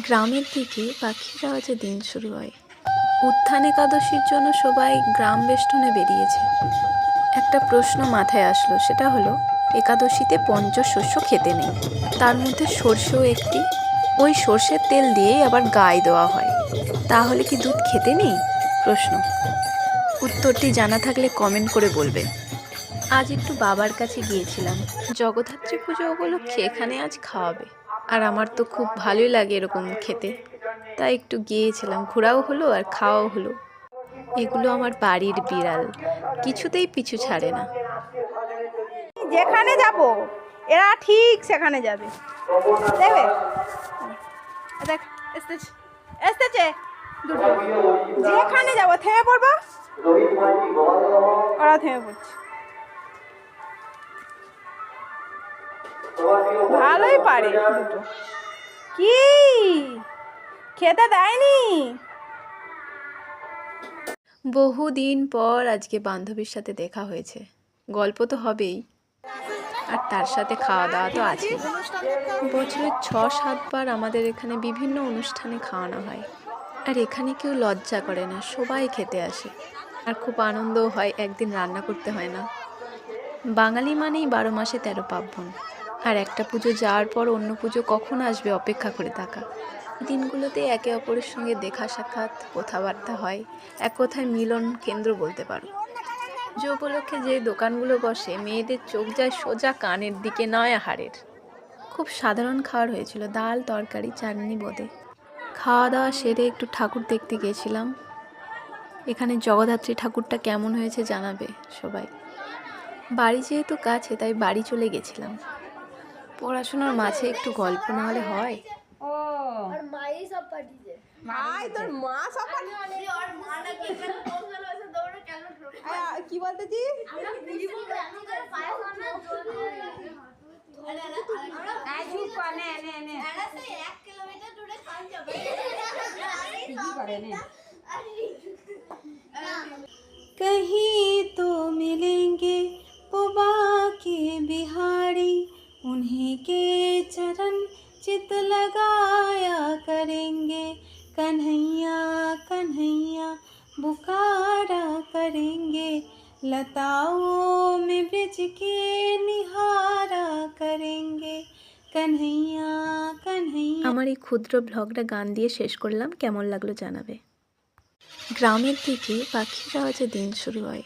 গ্রামের দিকে পাখির আওয়াজে দিন শুরু হয়। উত্থান একাদশীর জন্য সবাই গ্রাম বেষ্টনে বেরিয়েছে। একটা প্রশ্ন মাথায় আসলো, সেটা হলো একাদশীতে পঞ্চশস্য খেতে নেই, তার মধ্যে সর্ষেও একটি। ওই সর্ষের তেল দিয়েই আবার গায়ে দেওয়া হয়, তাহলে কি দুধ খেতে নেই? প্রশ্ন। উত্তরটি জানা থাকলে কমেন্ট করে বলবেন। আজ একটু বাবার কাছে গিয়েছিলাম, জগদ্ধাত্রী পুজো উপলক্ষে এখানে আজ খাওয়াবে, আর আমার তো খুব ভালোই লাগে এরকম খেতে, তাই একটু গিয়েছিলাম, ঘোরাও হলো আর খাওয়াও হলো। এগুলো আমার বাড়ির বিড়াল, কিছুতেই পিছু ছাড়ে না। যেখানে যাব এরা ঠিক সেখানে যাবে, দেখবে। দেখ এসেছে এসেছে দুটো, যেখানে যাব থেমে পড়বো, ওরা থেমে পড়ছে। ভালোই পারে দুটো। কি খেতে দেয়নি? বহুদিন পর আজকে বান্ধবীর সাথে দেখা হয়েছে, গল্প তো হবেই, আর তার সাথে খাওয়া দাওয়া তো আছেই। বছরে 6-7 বার আমাদের এখানে বিভিন্ন অনুষ্ঠানে খাওয়ানো হয়, আর এখানে কেউ লজ্জা করে না, সবাই খেতে আসে, আর খুব আনন্দও হয়, একদিন রান্না করতে হয় না। বাঙালি মানেই 12 মাসে 13 পার্বণ, আর একটা পুজো যাওয়ার পর অন্য পুজো কখন আসবে অপেক্ষা করে থাকা। দিনগুলোতে একে অপরের সঙ্গে দেখা সাক্ষাৎ, কথাবার্তা হয়, এক কথায় মিলন কেন্দ্র বলতে পারো। যে উপলক্ষে যে দোকানগুলো বসে, মেয়েদের চোখ যায় সোজা কানের দিকে, নয় হাড়ের। খুব সাধারণ খাবার হয়েছিল, ডাল তরকারি চাটনি বোঁদে। খাওয়া দাওয়া সেরে একটু ঠাকুর দেখতে গিয়েছিলাম। এখানে জগদ্ধাত্রী ঠাকুরটা কেমন হয়েছে জানাবে সবাই। বাড়ি যেহেতু কাছে, তাই বাড়ি চলে গেছিলাম। পড়াশোনার মাঝে একটু গল্প না হলে হয়? ও আর মাই সব পাঠিয়েছে। ভাই তোর মা সব পাঠিয়েছে। আর মা না কি করে কৌশল আছে দৌড়ে কেন ঠোক? কি বলতেছি? আমরা বুঝি বলতে আমি করে পায়ে না এই চুপ কর, নে নে নে আরে সে 1 কিলোমিটার দূরে খান যাবে। কি করে নে। कहीं तो मिलेंगे वो बाके बिहारी, उन्हीं के चरण चित लगाया करेंगे, कन्हैया कन्हैया पुकारा करेंगे, लताओं में ब्रिज के निहारा करेंगे, कन्हैया कन्हैया। আমার এই ক্ষুদ্র ব্লগটা গান দিয়ে শেষ করলাম, কেমন লাগলো জানাবে। গ্রামের দিকে পাখির আওয়াজে দিন শুরু হয়।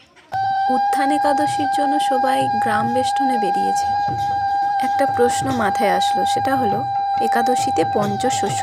উত্থান একাদশীর জন্য সবাই গ্রাম বেষ্টনে বেরিয়েছে। একটা প্রশ্ন মাথায় আসলো, সেটা হলো একাদশীতে পঞ্চশস্য